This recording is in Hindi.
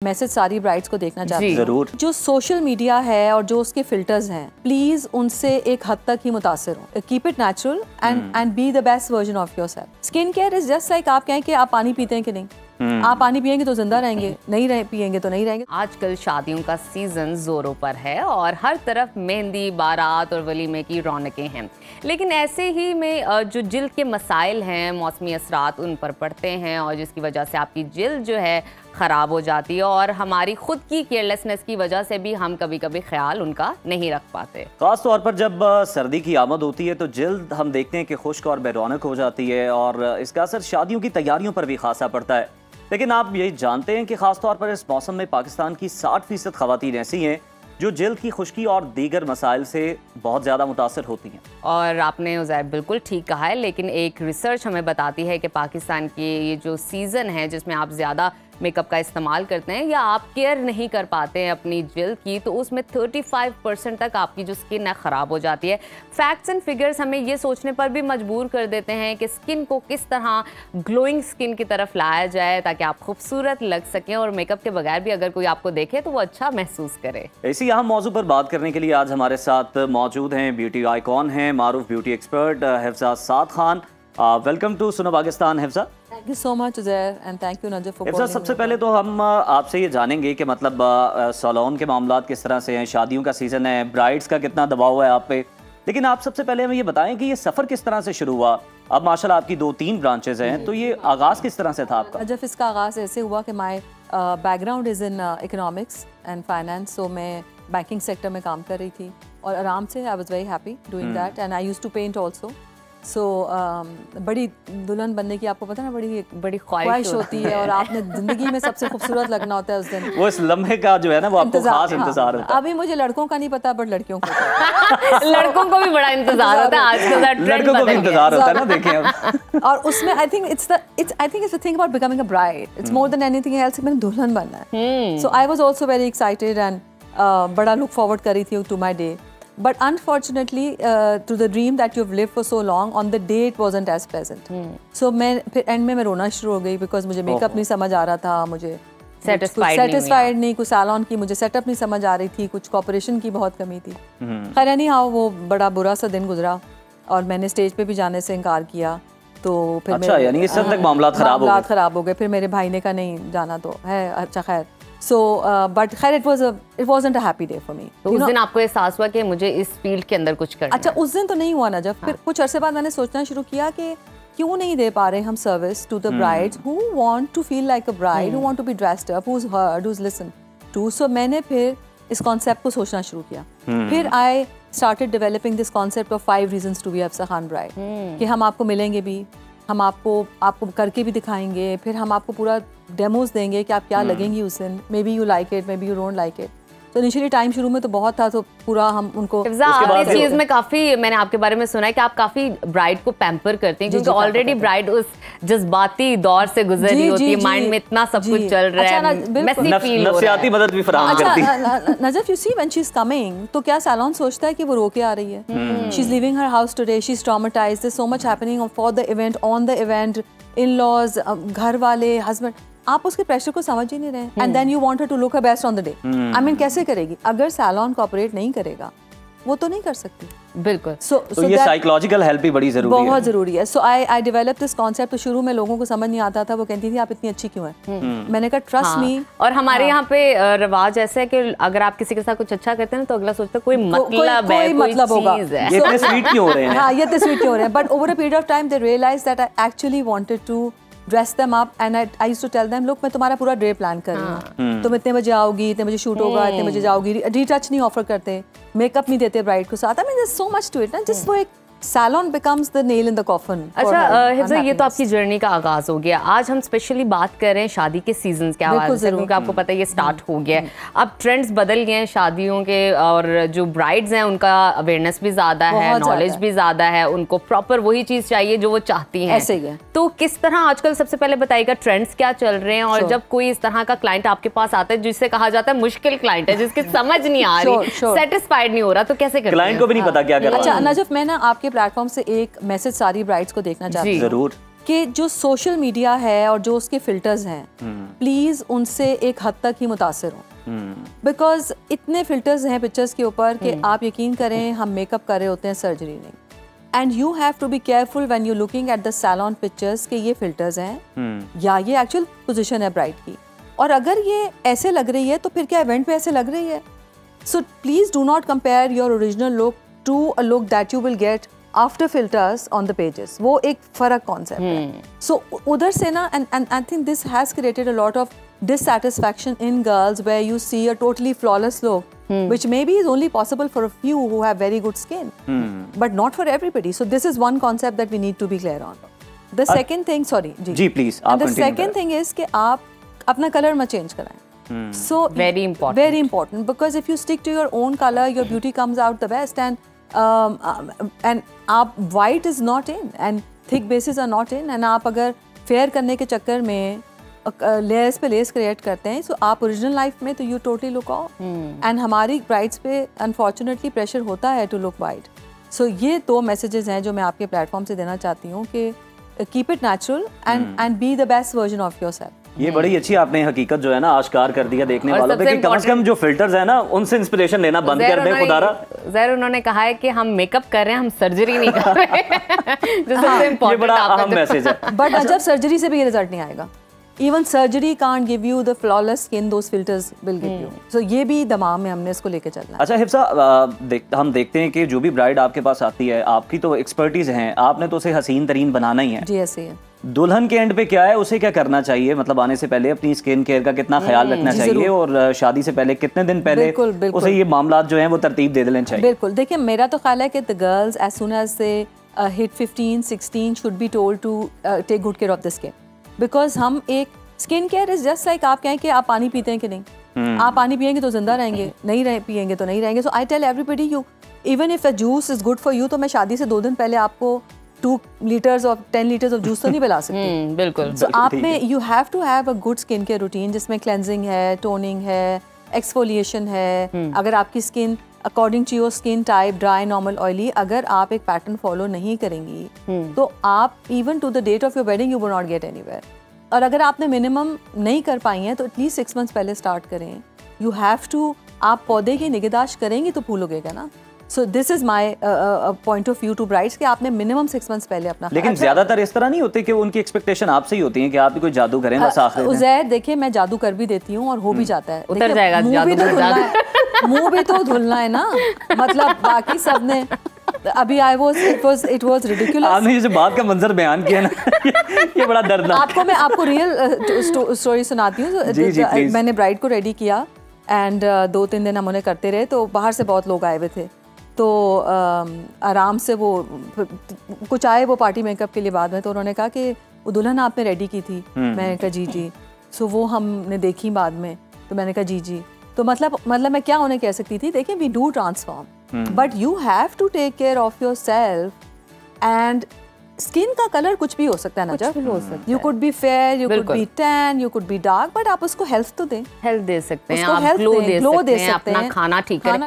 मैसेज सारी ब्राइड्स को देखना चाहती हूँ जरूर। जो सोशल मीडिया है और जो उसके फिल्टर्स हैं, प्लीज उनसे एक हद तक ही मुतासिर हो। Keep it natural and be the best version of yourself. Skin care is just like आप कहें कि आप पानी पीते हैं कि नहीं, आप पानी पियेंगे तो जिंदा रहेंगे, नहीं पियेंगे तो नहीं रहेंगे। आजकल शादियों का सीजन जोरों पर है और हर तरफ मेहंदी, बारात और वलीमे की रौनकें हैं, लेकिन ऐसे ही में जो जिल्द के मसाइल हैं, मौसमी असरात उन पर पड़ते हैं और जिसकी वजह से आपकी जिल्द जो है ख़राब हो जाती है और हमारी खुद की केयरलेसनेस की वजह से भी हम कभी कभी ख्याल उनका नहीं रख पाते। खास तौर पर जब सर्दी की आमद होती है तो जिल्द हम देखते हैं कि खुश्क और बेरौनक हो जाती है और इसका असर शादियों की तैयारियों पर भी खासा पड़ता है। लेकिन आप यही जानते हैं कि खास तौर पर इस मौसम में पाकिस्तान की 60% ख़वातीन ऐसी हैं जो जिल्द की खुश्की और दीगर मसाइल से बहुत ज़्यादा मुतासर होती हैं। और आपने उज़ैर बिल्कुल ठीक कहा है, लेकिन एक रिसर्च हमें बताती है कि पाकिस्तान की ये जो सीज़न है जिसमें आप ज़्यादा मेकअप का इस्तेमाल करते हैं या आप केयर नहीं कर पाते हैं अपनी जिल्द की, तो उसमें 35% तक आपकी जो स्किन है ख़राब हो जाती है। फैक्ट्स एंड फिगर्स हमें ये सोचने पर भी मजबूर कर देते हैं कि स्किन को किस तरह ग्लोइंग स्किन की तरफ लाया जाए ताकि आप खूबसूरत लग सकें और मेकअप के बगैर भी अगर कोई आपको देखे तो वो अच्छा महसूस करे। इसी अहम मौजू पर बात करने के लिए आज हमारे साथ मौजूद हैं ब्यूटी आइकॉन हैं, मारूफ beauty expert Hifza Saad Khan. Welcome to Suno Pakistan Hifza. Thank you so much Uzair and thank you Najaf for calling. सबसे पहले तो हम आपसे ये जानेंगे कि मतलब सैलून के मामलात किस तरह से हैं, शादियों का सीज़न है, ब्राइड्स का कितना दबाव है आप पे, लेकिन आप सबसे पहले हमें ये बताएं कि ये सफ़र किस तरह से शुरू हुआ। अब माशाल्लाह आपकी 2-3 ब्रांचेज हैं, तो ये आगाज़ किस तरह से था आपका? जब इसका आगाज़ ऐसे हुआ कि my background is in economics and finance, so मैं बैंकिंग सेक्टर में काम कर रही थी और आराम से I was very happy doing that and I used to paint also. So बड़ी दुल्हन बनने की आपको पता ना बड़ी ख्वाहिश होती है और आपने जिंदगी में सबसे खूबसूरत लगना होता है उस दिन। वो इस लम्हे का जो है ना वो आपको खास इंतजार होता है। अभी मुझे लड़कों का नहीं पता बट लड़कियों को लड़कों को भी बड़ा इंतजार होता है आजकल, लड़कों को भी इंतजार होता है ना, देखें अब। और उसमें I think it's the thing about becoming a bride, it's more than anything else. मैंने दुल्हन बनना है, so I was also very excited and बड़ा लुक फॉरवर्ड कर रही थी to my day. But unfortunately, to the dream that you've lived for so long, on the day it wasn't as pleasant. So मैं फिर एंड में मैं रोना शुरू हो गई बिकॉज मुझे मेकअप नहीं समझ आ रहा था, मुझे सेटिस्फाइड नहीं, कुछ सैलून की मुझे सेटअप नहीं समझ आ रही थी, कुछ कॉपरेशन की बहुत कमी थी। खैर नहीं, हाँ वो बड़ा बुरा सा दिन गुजरा और मैंने स्टेज पे भी जाने से इनकार किया। तो फिर अच्छा, यानी इस हद तक मामलात खराब हो गए। फिर मेरे भाई ने कहा नहीं जाना तो है, अच्छा खैर। So, but खैर it wasn't a happy day for me. तो उस दिन आपको एहसास हुआ कि मुझे इस फील्ड के अंदर कुछ करना है? अच्छा, उस दिन तो नहीं हुआ ना, जब फिर कुछ अरसे बाद मैंने सोचना शुरू किया कि क्यों नहीं दे पा रहे हम service to the brides who want to feel like a bride, who want to be dressed up, who's heard, who's listened to. So मैंने फिर इस कॉन्सेप्ट को सोचना शुरू किया। फिर I started developing this concept of 5 reasons to be Hafsa Khan bride, कि हम आपको मिलेंगे भी, हम आपको करके भी दिखाएंगे, फिर हम आपको पूरा डेमोज देंगे कि आप क्या लगेंगी उस दिन। May be you like it, may be you don't like it. तो इनिशियली टाइम शुरू में तो बहुत था, तो पूरा हम उनको इस चीज में काफी मैंने आपके बारे में सुना है कि आप काफी ब्राइड को पैम्पर करते हैं, क्योंकि ऑलरेडी ब्राइड उस जज्बाती दौर से गुजर रही होती है, माइंड में इतना सब कुछ चल रहा है, मेसी फील हो रहा है। मदद भी फराहम करती है। Najaf, you see when she is coming, तो क्या सैलून सोचता है कि वो रो के आ रही है? She is leaving her house today, she is traumatised, there so much happening for the event, on the event, in laws, घर वाले, हस्बैंड, आप उसके प्रेशर को समझ ही नहीं रहे। And then you want her to look her best on the day. I mean कैसे करेगी? अगर सैलून कोऑपरेट नहीं करेगा वो तो नहीं कर सकती। बिल्कुल। तो ये साइकोलॉजिकल हेल्प भी बड़ी जरूरी है, बहुत जरूरी है। So I develop this concept. तो शुरू में लोगों को समझ नहीं आता था, वो कहती थी आप इतनी अच्छी क्यों हैं? मैंने कहा ट्रस्ट मी। और हमारे यहाँ पे रिवाज ऐसा है कि अगर आप किसी के साथ कुछ अच्छा करते हैं तो अगला सोचता है कोई मतलब है, कोई मतलब होगा, ये इतने स्वीट क्यों हो रहे हैं? हाँ, ये इतने स्वीट क्यों हो रहे हैं? But over a period of time they realise that I actually wanted to dress them up and I used to tell them, look मैं तुम्हारा पूरा डे प्लान कर रही हूँ, तुम इतने बजे आओगी, इतने बजे शूट होगा, इतने बजे जाओगी। रीटच नहीं ऑफर करते, मेकअप नहीं देते ब्राइड को साथ। I mean there is so much to it ना, जस्ट वो एक salon becomes the nail in the coffin. अच्छा हिफ्जा, ये तो आपकी जर्नी का आगाज हो गया। आज हम स्पेशली बात कर रहे हैं शादी के सीजन के हवाले से, क्योंकि आपको पता है ये स्टार्ट हो गया है। अब ट्रेंड्स बदल गए हैं शादियों के और जो ब्राइड्स हैं उनका अवेयरनेस भी ज्यादा है, नॉलेज भी ज्यादा है, उनको प्रॉपर वही चीज चाहिए जो वो चाहती हैं। ऐसे ही है। तो किस तरह आजकल सबसे पहले बताइएगा ट्रेंड्स क्या चल रहे हैं, और जब कोई इस तरह का क्लाइंट आपके पास आता है जिससे कहा जाता है मुश्किल क्लाइंट है, जिसकी समझ नहीं आ रही, सेटिस्फाइड नहीं हो रहा, तो कैसे करते हैं? क्लाइंट को भी नहीं पता क्या करना है। अच्छा नजफ, मैं ना आपके प्लेटफॉर्म से एक मैसेज सारी ब्राइड्स को देखना चाहती हूँ। जरूर। कि जो सोशल मीडिया है और जो उसके फिल्टर्स हैं, प्लीज़ उनसे एक हद तक ही मुतासिर हो, बिकॉज इतने फिल्टर्स हैं पिक्चर्स के ऊपर कि आप यकीन करें हम मेकअप कर रहे होते हैं, सर्जरी नहीं। And you have to be careful when you looking at the salon pictures कि ये फिल्टर्स हैं या ये एक्चुअल पोजीशन है ब्राइड की, और अगर ये ऐसे लग रही है तो फिर क्या इवेंट पे ऐसे लग रही है? So please do not compare your original look to a look that you will get after filters on the pages. वो एक फर्क कॉन्सेप्ट है। सो उधर से ना, and I think this has created a lot of dissatisfaction in girls where you see a totally flawless look, which maybe is only possible for a few who have very good skin, but not for everybody. So this is one concept that we need to be clear on. The second thing, sorry, जी please, and the second thing is कि आप अपना color मत change कराएं. So very important, because if you stick to your own color, your beauty comes out the best, and आप white is not in, and thick bases are not in, and आप अगर fair करने के चक्कर में लेयर्स पे लेस क्रिएट करते हैं, सो आप ओरिजिनल लाइफ में तो you totally look of, and हमारी ब्राइड्स पे अनफॉर्चुनेटली प्रेशर होता है टू लुक वाइट। सो ये दो मैसेजेस हैं जो मैं आपके प्लेटफॉर्म से देना चाहती हूँ कि keep it natural and be the best version of yourself. ये बड़ी अच्छी आपने हकीकत जो है ना आश्कार कर दिया देखने वालों पे कि कम से कम जो फिल्टर्स है ना उनसे इंस्पिरेशन लेना बंद कर दें खुदारा। ज़हर उन्होंने कहा है कि हम मेकअप कर रहे हैं, हम सर्जरी नहीं कर रहे हैं। ये बड़ा अहम मैसेज है। बट अजब सर्जरी से भी ये रिजल्ट नहीं आएगा। Even surgery can't give you the flawless skin those filters will give you. So ये भी दिमाग में हमने इसको लेके चलना है। अच्छा हिफ्सा, हम देखते हैं कि जो भी ब्राइड आपके पास आती है, आपकी तो एक्सपर्टीज है, आपने तो उसे हसीन तरीन बनाना ही है। जी ऐसे है। दुल्हन के एंड पे क्या है, उसे क्या करना चाहिए? मतलब आने से पहले अपनी स्किन केयर का कितना ख्याल रखना चाहिए, और शादी से पहले कितने दिन पहले उसे ये मामला जो है वो तरतीब दे देने चाहिए? बिल्कुल, देखिए मेरा तो ख्याल है कि the girls as soon as they hit 15-16 should be told to take good care of the skin, because हम एक skin care is just like आप कहें कि आप पानी पीते हैं कि नहीं, आप पानी पियेंगे तो जिंदा रहेंगे, नहीं पियेंगे तो नहीं रहेंगे। So I tell everybody you even if a juice is good for you, तो मैं शादी से 2 दिन पहले आपको 2 लीटर्स और 10 लीटर्स ऑफ जूस तो नहीं पिला सकती। बिल्कुल। सो आप में you have to have a good skin care routine जिसमें क्लेंजिंग है, टोनिंग है, एक्सफोलिएशन है। अगर आपकी skin according to your skin type, dry, normal, oily, अगर आप एक पैटर्न फॉलो नहीं करेंगी तो आप even to the date of your wedding you will not get anywhere. और अगर आपने मिनिमम नहीं कर पाई हैं तो एटलीस्ट 6 मंथ्स पहले स्टार्ट करें। यू हैव टू, आप पौधे की निगहदाश्त करेंगी तो फूल उगेगा ना। So this is my point of view to brides कि आपने मिनिमम 6 मंथ्स पहले अपना। लेकिन ज्यादातर इस तरह नहीं होते कि उनकी एक्सपेक्टेशन आपसे ही होती है कि आप भी कोई जादू करें बस आखिर में। उज़ैर देखिए मैं जादू कर भी देती हूँ और हो भी जाता है, उतर जाएगा मुंह भी तो धुलना है ना, मतलब बाकी सब ने अभी it was ridiculous। आपने जो बात का मंजर बयान किया ना ये बड़ा दर्दनाक। आपको रियल स्टोरी सुनाती हूँ। मैंने ब्राइड को रेडी किया एंड 2-3 दिन हम उन्हें करते रहे, तो बाहर से बहुत लोग आए हुए थे, तो आराम से वो कुछ आए वो पार्टी मेकअप के लिए बाद में, तो उन्होंने कहा कि वो दुल्हन आपने रेडी की थी। मैंने कहा जी। सो वो हमने देखी बाद में, तो मैंने कहा जी। तो मतलब मैं क्या उन्हें कह सकती थी, देखिए we do transform, but you have to take care of your self. And skin का कलर कुछ भी हो सकता है ना, जब you could be fair, you could be tan, you could be dark, but आप उसको हेल्थ तो दें, हेल्थ दे सकते हैं, आप ग्लो दे सकते हैं, अपना खाना ठीक करें।